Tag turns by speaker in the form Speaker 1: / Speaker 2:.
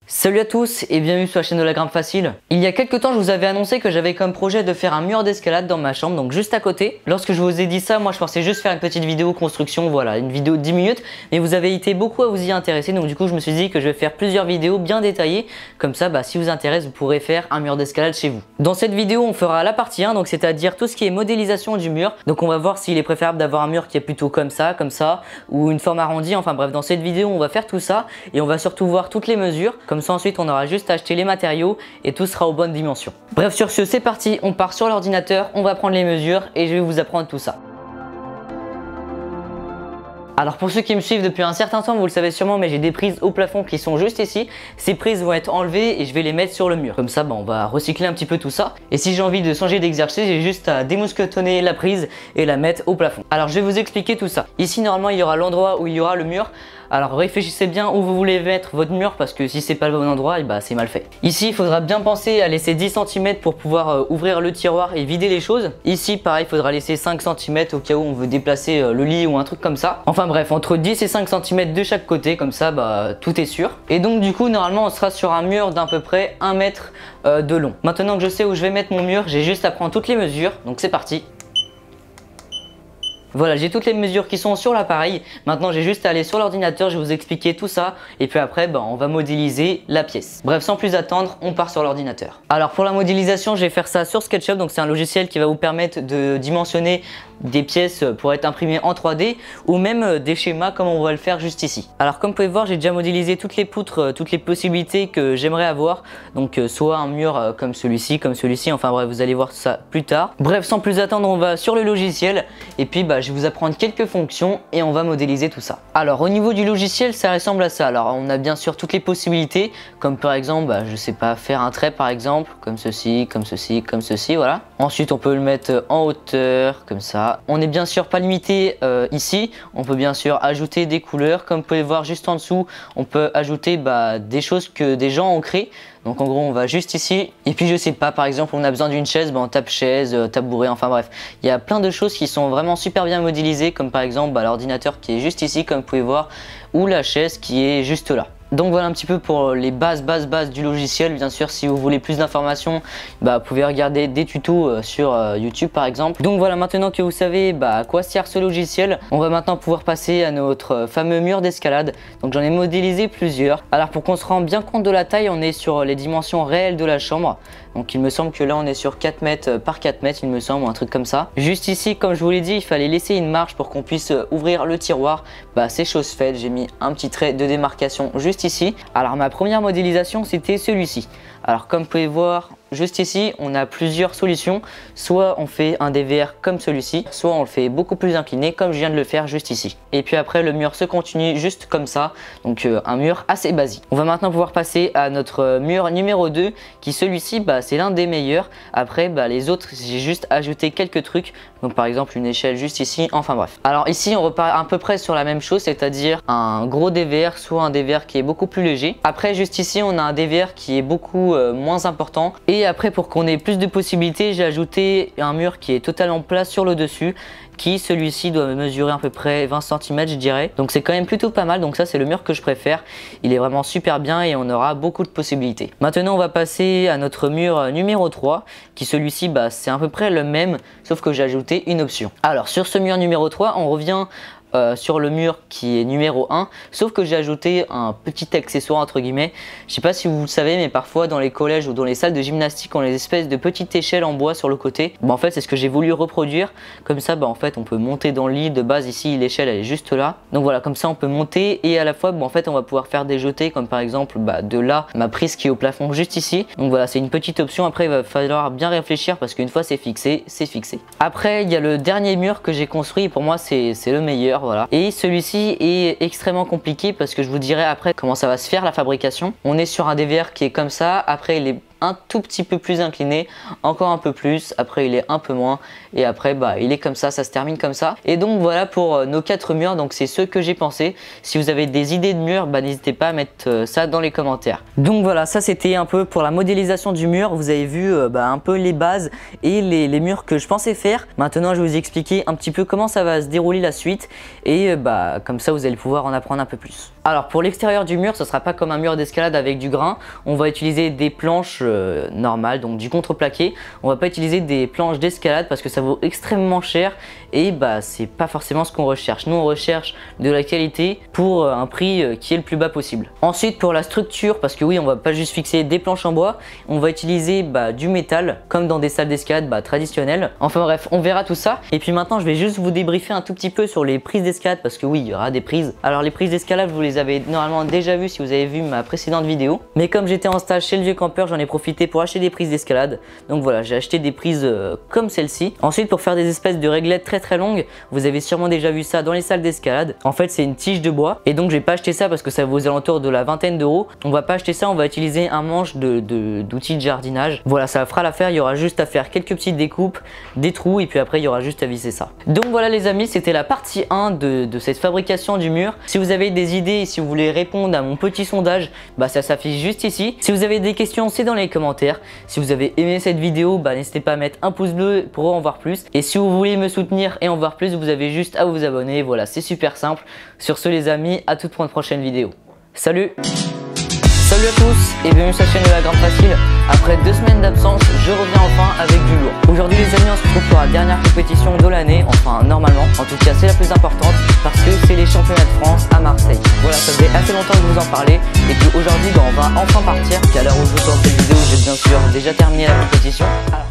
Speaker 1: Salut à tous et bienvenue sur la chaîne de la grimpe facile. Il y a quelques temps je vous avais annoncé que j'avais comme projet de faire un mur d'escalade dans ma chambre, donc juste à côté. Lorsque je vous ai dit ça, moi je pensais juste faire une petite vidéo construction, voilà, une vidéo de 10 minutes. Mais vous avez été beaucoup à vous y intéresser, donc du coup je me suis dit que je vais faire plusieurs vidéos bien détaillées. Comme ça, si vous intéresse, vous pourrez faire un mur d'escalade chez vous. Dans cette vidéo on fera la partie 1, donc c'est-à-dire tout ce qui est modélisation du mur. Donc on va voir s'il est préférable d'avoir un mur qui est plutôt comme ça, ou une forme arrondie. Enfin bref, dans cette vidéo on va faire tout ça et on va surtout voir toutes les mesures. Comme ça ensuite on aura juste à acheter les matériaux et tout sera aux bonnes dimensions. Bref, sur ce, c'est parti, on part sur l'ordinateur, on va prendre les mesures et je vais vous apprendre tout ça. Alors pour ceux qui me suivent depuis un certain temps, vous le savez sûrement, mais j'ai des prises au plafond qui sont juste ici. Ces prises vont être enlevées et je vais les mettre sur le mur. Comme ça, on va recycler un petit peu tout ça. Et si j'ai envie de changer d'exercice, j'ai juste à démousquetonner la prise et la mettre au plafond. Alors je vais vous expliquer tout ça. Ici, normalement, il y aura l'endroit où il y aura le mur. Alors réfléchissez bien où vous voulez mettre votre mur parce que si c'est pas le bon endroit, c'est mal fait. Ici, il faudra bien penser à laisser 10 cm pour pouvoir ouvrir le tiroir et vider les choses. Ici, pareil, il faudra laisser 5 cm au cas où on veut déplacer le lit ou un truc comme ça. Enfin bref, entre 10 et 5 cm de chaque côté, comme ça, tout est sûr. Et donc du coup, normalement, on sera sur un mur d'à peu près 1 mètre de long. Maintenant que je sais où je vais mettre mon mur, j'ai juste à prendre toutes les mesures. Donc c'est parti. Voilà, j'ai toutes les mesures qui sont sur l'appareil. Maintenant, j'ai juste à aller sur l'ordinateur, je vais vous expliquer tout ça. Et puis après, on va modéliser la pièce. Bref, sans plus attendre, on part sur l'ordinateur. Alors pour la modélisation, je vais faire ça sur SketchUp. Donc c'est un logiciel qui va vous permettre de dimensionner des pièces pour être imprimées en 3D ou même des schémas comme on va le faire juste ici. Alors comme vous pouvez voir, j'ai déjà modélisé toutes les poutres, toutes les possibilités que j'aimerais avoir. Donc soit un mur comme celui-ci, enfin bref, vous allez voir ça plus tard. Bref, sans plus attendre, on va sur le logiciel et puis je vais vous apprendre quelques fonctions et on va modéliser tout ça. Alors au niveau du logiciel, ça ressemble à ça. Alors on a bien sûr toutes les possibilités, comme par exemple, je sais pas, faire un trait par exemple, comme ceci, comme ceci, comme ceci, voilà. Ensuite on peut le mettre en hauteur, comme ça. On n'est bien sûr pas limité ici, on peut bien sûr ajouter des couleurs, comme vous pouvez voir juste en dessous, on peut ajouter des choses que des gens ont créées. Donc en gros on va juste ici et puis je sais pas, par exemple on a besoin d'une chaise, on tape chaise, tabouret, enfin bref. Il y a plein de choses qui sont vraiment super bien modélisées, comme par exemple l'ordinateur qui est juste ici comme vous pouvez voir, ou la chaise qui est juste là. Donc voilà un petit peu pour les bases du logiciel. Bien sûr, si vous voulez plus d'informations, vous pouvez regarder des tutos sur YouTube par exemple. Donc voilà, maintenant que vous savez à quoi sert ce logiciel, on va maintenant pouvoir passer à notre fameux mur d'escalade. Donc j'en ai modélisé plusieurs. Alors pour qu'on se rende bien compte de la taille, on est sur les dimensions réelles de la chambre. Donc il me semble que là on est sur 4 mètres par 4 mètres, il me semble, ou un truc comme ça. Juste ici, comme je vous l'ai dit, il fallait laisser une marge pour qu'on puisse ouvrir le tiroir. C'est chose faite, j'ai mis un petit trait de démarcation juste ici. Alors ma première modélisation c'était celui-ci. Alors comme vous pouvez voir juste ici, on a plusieurs solutions. Soit on fait un DVR comme celui-ci, soit on le fait beaucoup plus incliné comme je viens de le faire juste ici. Et puis après le mur se continue juste comme ça, donc un mur assez basique. On va maintenant pouvoir passer à notre mur numéro 2 qui celui-ci c'est l'un des meilleurs. Après les autres j'ai juste ajouté quelques trucs, donc par exemple une échelle juste ici, enfin bref. Alors ici on repart à peu près sur la même chose, c'est-à-dire un gros DVR, soit un DVR qui est beaucoup plus léger. Après juste ici on a un DVR qui est beaucoup moins important. Et après pour qu'on ait plus de possibilités, j'ai ajouté un mur qui est totalement plat sur le dessus, qui celui-ci doit mesurer à peu près 20 cm je dirais. Donc c'est quand même plutôt pas mal, donc ça c'est le mur que je préfère. Il est vraiment super bien et on aura beaucoup de possibilités. Maintenant on va passer à notre mur numéro 3, qui celui-ci c'est à peu près le même, sauf que j'ai ajouté une option. Alors sur ce mur numéro 3, on revient sur le mur qui est numéro 1, sauf que j'ai ajouté un petit accessoire entre guillemets. Je sais pas si vous le savez, mais parfois dans les collèges ou dans les salles de gymnastique on a des espèces de petites échelles en bois sur le côté. En fait c'est ce que j'ai voulu reproduire, comme ça en fait on peut monter dans le lit. De base ici l'échelle elle est juste là, donc voilà, comme ça on peut monter et à la fois en fait on va pouvoir faire des jetés, comme par exemple de là ma prise qui est au plafond juste ici. Donc voilà, c'est une petite option. Après il va falloir bien réfléchir parce qu'une fois c'est fixé, c'est fixé. Après il y a le dernier mur que j'ai construit, pour moi c'est le meilleur. Voilà. Et celui-ci est extrêmement compliqué parce que je vous dirai après comment ça va se faire la fabrication. On est sur un DVR qui est comme ça, après il est un tout petit peu plus incliné, encore un peu plus, après il est un peu moins et après il est comme ça, ça se termine comme ça. Et donc voilà pour nos 4 murs, donc c'est ceux que j'ai pensé. Si vous avez des idées de murs, n'hésitez pas à mettre ça dans les commentaires. Donc voilà, ça c'était un peu pour la modélisation du mur. Vous avez vu un peu les bases et les murs que je pensais faire. Maintenant je vais vous expliquer un petit peu comment ça va se dérouler la suite et comme ça vous allez pouvoir en apprendre un peu plus. Alors pour l'extérieur du mur, ce sera pas comme un mur d'escalade avec du grain. On va utiliser des planches normales, donc du contreplaqué. On va pas utiliser des planches d'escalade parce que ça vaut extrêmement cher et bah c'est pas forcément ce qu'on recherche. Nous on recherche de la qualité pour un prix qui est le plus bas possible. Ensuite pour la structure, parce que oui on va pas juste fixer des planches en bois, on va utiliser du métal comme dans des salles d'escalade traditionnelles. Enfin bref, on verra tout ça. Et puis maintenant je vais juste vous débriefer un tout petit peu sur les prises d'escalade parce que oui il y aura des prises. Alors les prises d'escalade vous les avez normalement déjà vues si vous avez vu ma précédente vidéo. Mais comme j'étais en stage chez le Vieux Campeur, j'en ai profité pour acheter des prises d'escalade. Donc voilà, j'ai acheté des prises comme celle-ci. Ensuite pour faire des espèces de réglettes très longues, vous avez sûrement déjà vu ça dans les salles d'escalade. En fait c'est une tige de bois et donc j'ai pas acheté ça parce que ça vaut aux alentours de la vingtaine d'euros. On va pas acheter ça, on va utiliser un manche d'outils de jardinage. Voilà, ça fera l'affaire, il y aura juste à faire quelques petites découpes, des trous et puis après il y aura juste à visser ça. Donc voilà les amis, c'était la partie 1 de cette fabrication du mur. Si vous avez des idées et si vous voulez répondre à mon petit sondage, ça s'affiche juste ici. Si vous avez des questions, c'est dans les commentaires. Si vous avez aimé cette vidéo, n'hésitez pas à mettre un pouce bleu pour en voir plus. Et si vous voulez me soutenir et en voir plus, vous avez juste à vous abonner. Voilà, c'est super simple. Sur ce les amis, à toute pour une prochaine vidéo. Salut! Salut à tous et bienvenue sur la chaîne de la Grimpe Facile. Après 2 semaines d'absence, je reviens enfin avec du lourd. Aujourd'hui les amis, on se retrouve pour la dernière compétition de l'année, enfin normalement, en tout cas c'est la plus importante parce que c'est les championnats de France à Marseille. Voilà, ça faisait assez longtemps que je vous en parlais et puis aujourd'hui on va enfin partir. Puis à l'heure où je vous sors cette vidéo, j'ai bien sûr déjà terminé la compétition. Alors,